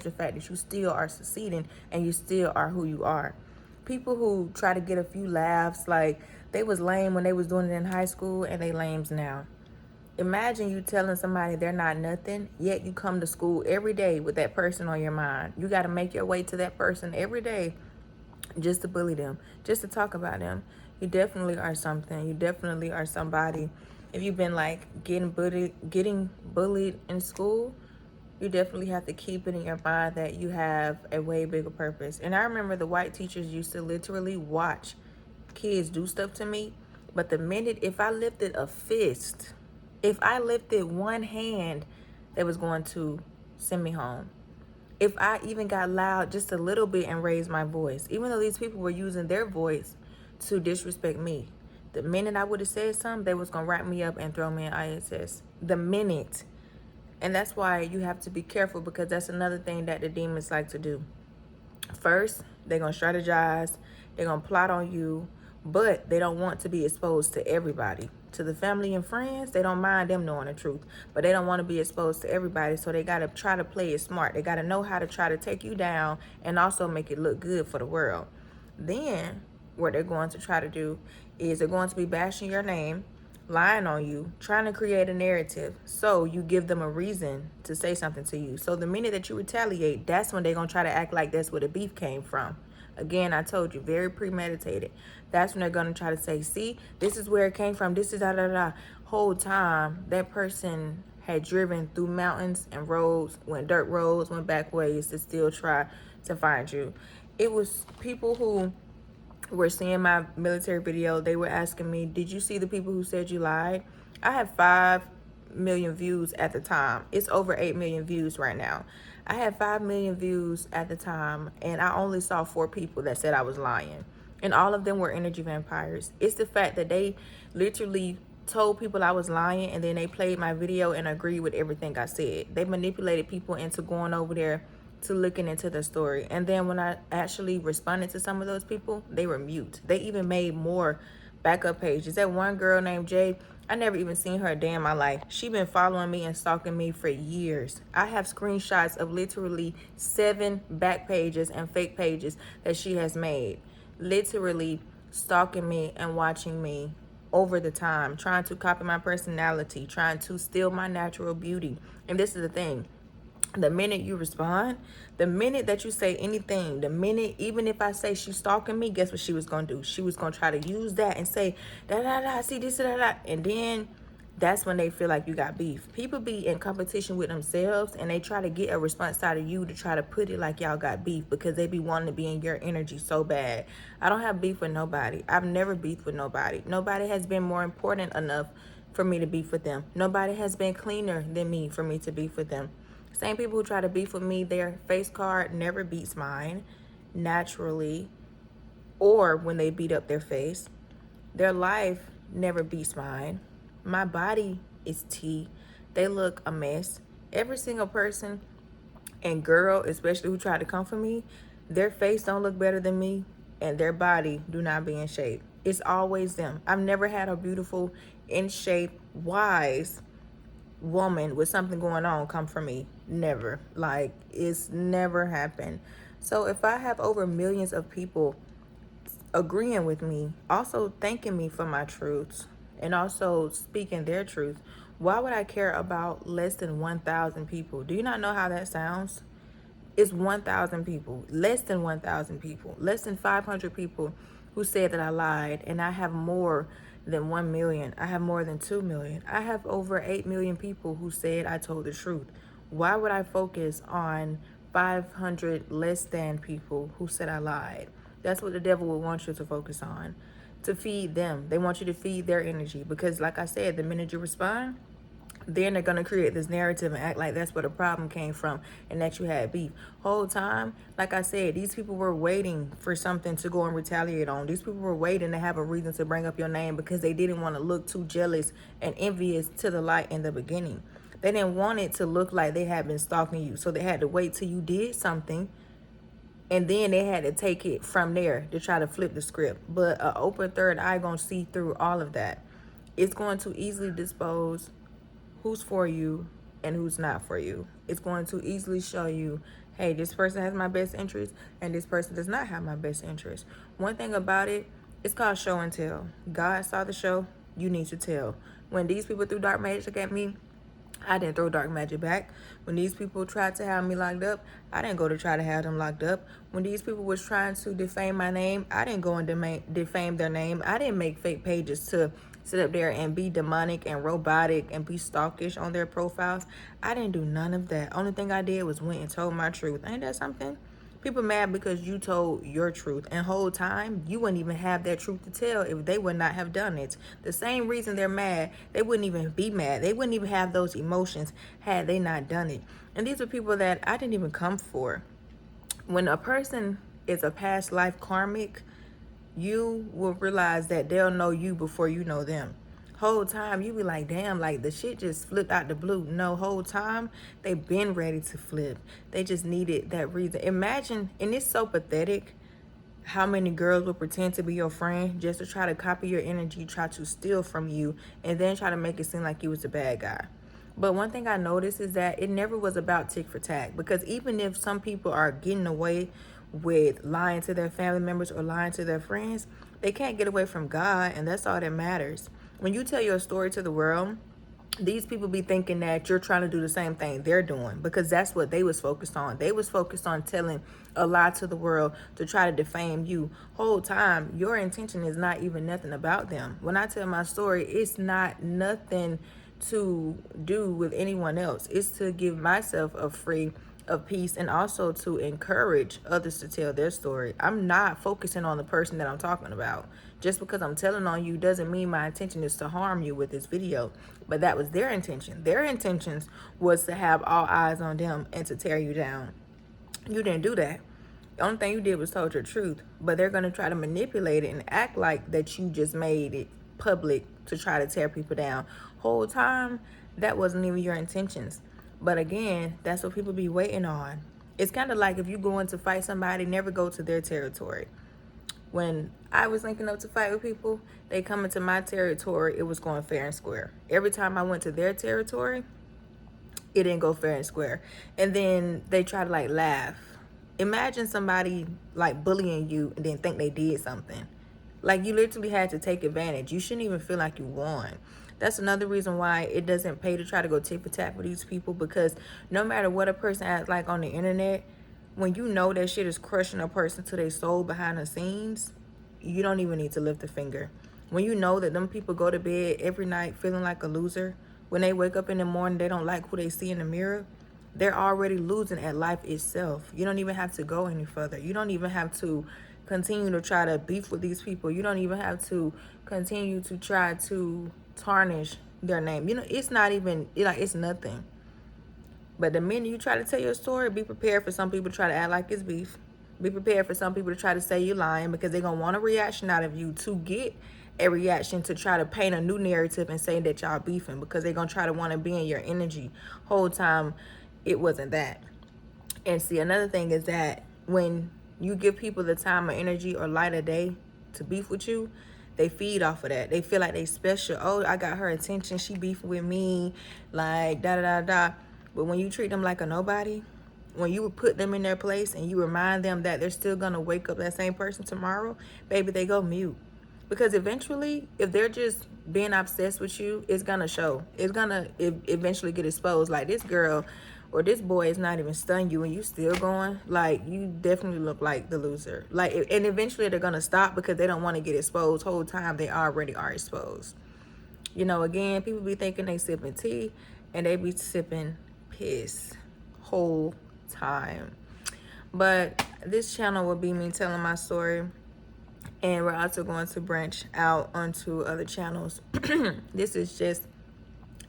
the fact that you still are succeeding and you still are who you are. People who try to get a few laughs, like they was lame when they was doing it in high school and they lames now. Imagine you telling somebody they're not nothing, yet you come to school every day with that person on your mind. You got to make your way to that person every day just to bully them, just to talk about them. You definitely are something. You definitely are somebody. If you've been like getting bullied in school, you definitely have to keep it in your mind that you have a way bigger purpose. And I remember the white teachers used to literally watch kids do stuff to me, but the minute if I lifted a fist, if I lifted one hand, they was going to send me home. If I even got loud just a little bit and raised my voice, even though these people were using their voice to disrespect me, the minute I would have said something, they was gonna wrap me up and throw me in ISS. The minute. And that's why you have to be careful, because that's another thing that the demons like to do. First, they're gonna strategize, they're gonna plot on you, but they don't want to be exposed to everybody. To the family and friends, they don't mind them knowing the truth, but they don't want to be exposed to everybody, so they gotta try to play it smart. They gotta know how to try to take you down and also make it look good for the world. Then what they're going to try to do is they're going to be bashing your name, lying on you, trying to create a narrative, so you give them a reason to say something to you. So the minute that you retaliate, that's when they're going to try to act like that's where the beef came from. Again, I told you, very premeditated. That's when they're going to try to say, see, this is where it came from, this is da-da-da. Whole time, that person had driven through mountains and roads, went dirt roads, went back ways to still try to find you. It was people who were seeing my military video. They were asking me, did you see the people who said you lied? I have 5 million views at the time. It's over 8 million views right now. I had 5 million views at the time, and I only saw 4 people that said I was lying, and all of them were energy vampires. It's the fact that they literally told people I was lying, and then they played my video and agreed with everything I said. They manipulated people into going over there to looking into the story. And then when I actually responded to some of those people, they were mute. They even made more backup pages. That one girl named Jay, I never even seen her a day in my life. She been following me and stalking me for years. I have screenshots of literally 7 back pages and fake pages that she has made, literally stalking me and watching me over the time, trying to copy my personality, trying to steal my natural beauty. And this is the thing, the minute you respond, the minute that you say anything, the minute, even if I say she's stalking me, guess what she was gonna do? She was gonna try to use that and say, da da da, see this, da da. And then that's when they feel like you got beef. People be in competition with themselves, and they try to get a response out of you to try to put it like y'all got beef, because they be wanting to be in your energy so bad. I don't have beef with nobody. I've never beefed with nobody. Nobody has been more important enough for me to beef with them. Nobody has been cleaner than me for me to beef with them. Same people who try to beef with me, their face card never beats mine naturally, or when they beat up their face. Their life never beats mine. My body is tea. They look a mess. Every single person and girl, especially who try to come for me, their face don't look better than me, and their body do not be in shape. It's always them. I've never had a beautiful, in shape, wise woman with something going on come for me. Never. Like, it's never happened. So if I have over millions of people agreeing with me, also thanking me for my truths, and also speaking their truth, why would I care about less than 1,000 people? Do you not know how that sounds? It's 1,000 people, less than 1,000 people, less than 500 people who said that I lied, and I have more than 1 million. I have more than 2 million. I have over 8 million people who said I told the truth. Why would I focus on 500 less than people who said I lied? That's what the devil would want you to focus on, to feed them. They want you to feed their energy, because like I said, the minute you respond, then they're going to create this narrative and act like that's where the problem came from and that you had beef. Whole time, like I said, these people were waiting for something to go and retaliate on. These people were waiting to have a reason to bring up your name, because they didn't want to look too jealous and envious to the light in the beginning. They didn't want it to look like they had been stalking you, so they had to wait till you did something, and then they had to take it from there to try to flip the script. But an open third eye gonna see through all of that. It's going to easily dispose who's for you and who's not for you. It's going to easily show you, hey, this person has my best interest and this person does not have my best interest. One thing about it, it's called show and tell. God saw the show, you need to tell. When these people threw dark magic at me, I didn't throw dark magic back. When these people tried to have me locked up, I didn't go to try to have them locked up. When these people was trying to defame my name, I didn't go and defame their name. I didn't make fake pages to sit up there and be demonic and robotic and be stalkish on their profiles. I didn't do none of that. Only thing I did was went and told my truth. Ain't that something? People mad because you told your truth, and whole time you wouldn't even have that truth to tell if they would not have done it. The same reason they're mad, they wouldn't even be mad. They wouldn't even have those emotions had they not done it. And these are people that I didn't even come for. When a person is a past life karmic, you will realize that they'll know you before you know them. Whole time you be like, damn, like the shit just flipped out the blue. No, whole time they been ready to flip. They just needed that reason. Imagine, and it's so pathetic how many girls will pretend to be your friend just to try to copy your energy, try to steal from you, and then try to make it seem like you was a bad guy. But one thing I noticed is that it never was about tick for tack, because even if some people are getting away with lying to their family members or lying to their friends, they can't get away from God, and that's all that matters. When you tell your story to the world, these people be thinking that you're trying to do the same thing they're doing, because that's what they was focused on. They was focused on telling a lie to the world to try to defame you. Whole time, your intention is not even nothing about them. When I tell my story, it's not nothing to do with anyone else. It's to give myself a free of peace, and also to encourage others to tell their story. I'm not focusing on the person that I'm talking about. Just because I'm telling on you doesn't mean my intention is to harm you with this video. But that was their intention. Their intentions was to have all eyes on them and to tear you down. You didn't do that. The only thing you did was told your truth. But they're going to try to manipulate it and act like that you just made it public to try to tear people down. Whole time, that wasn't even your intentions. But again, that's what people be waiting on. It's kind of like if you go in to fight somebody, never go to their territory. When I was linking up to fight with people, they come into my territory, it was going fair and square. Every time I went to their territory, it didn't go fair and square. And then they try to like laugh. Imagine somebody like bullying you and then think they did something. Like you literally had to take advantage. You shouldn't even feel like you won. That's another reason why it doesn't pay to try to go tit for tat with these people, because no matter what a person acts like on the internet, when you know that shit is crushing a person to their soul behind the scenes, you don't even need to lift a finger. When you know that them people go to bed every night feeling like a loser, when they wake up in the morning, they don't like who they see in the mirror, they're already losing at life itself. You don't even have to go any further. You don't even have to continue to try to beef with these people. You don't even have to continue to try to tarnish their name. You know, it's not even, like, it's nothing. But the minute you try to tell your story, be prepared for some people to try to act like it's beef. Be prepared for some people to try to say you're lying, because they're going to want a reaction out of you to get a reaction to try to paint a new narrative and say that y'all beefing, because they're going to try to want to be in your energy. Whole time, it wasn't that. And see, another thing is that when you give people the time or energy or light of day to beef with you, they feed off of that. They feel like they special. Oh, I got her attention. She beefing with me. Like, da-da-da-da. But when you treat them like a nobody, when you would put them in their place and you remind them that they're still going to wake up that same person tomorrow, baby, they go mute. Because eventually, if they're just being obsessed with you, it's going to show. It's going to eventually get exposed. Like, this girl or this boy is not even stunned you and you still going. Like, you definitely look like the loser. Like, and eventually they're going to stop because they don't want to get exposed. Whole time they already are exposed. You know, again, people be thinking they sipping tea and they be sipping piss whole time. But this channel will be me telling my story, and we're also going to branch out onto other channels. This is just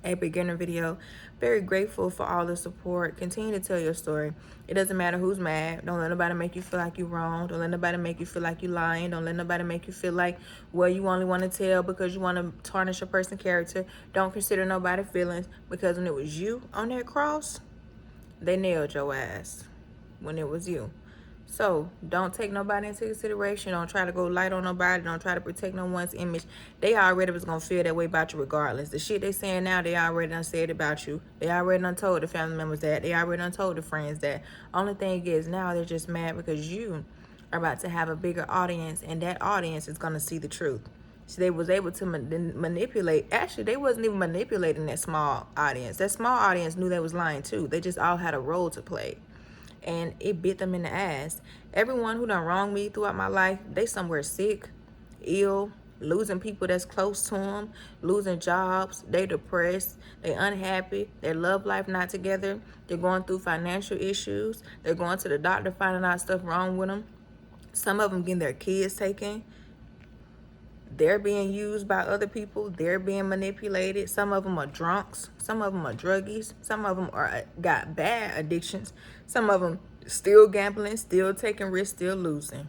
a beginner video. Very grateful for all the support. Continue to tell your story. It doesn't matter who's mad. Don't let nobody make you feel like you're wrong. Don't let nobody make you feel like you're lying. Don't let nobody make you feel like, well, you only want to tell because you want to tarnish a person's character. Don't consider nobody's feelings, because when it was you on that cross, they nailed your ass when it was you. So don't take nobody into consideration. Don't try to go light on nobody. Don't try to protect no one's image. They already was gonna feel that way about you regardless. The shit they saying now, they already done said about you. They already done told the family members that. They already done told the friends that. Only thing is now they're just mad because you are about to have a bigger audience, and that audience is gonna see the truth. So they was able to manipulate. Actually, they wasn't even manipulating that small audience. That small audience knew they was lying too. They just all had a role to play, and it bit them in the ass. Everyone who done wronged me throughout my life, they somewhere sick, ill, losing people that's close to them, losing jobs, they depressed, they unhappy, their love life not together, they're going through financial issues, they're going to the doctor finding out stuff wrong with them. Some of them getting their kids taken. They're being used by other people. They're being manipulated. Some of them are drunks. Some of them are druggies. Some of them are got bad addictions. Some of them still gambling, still taking risks, still losing.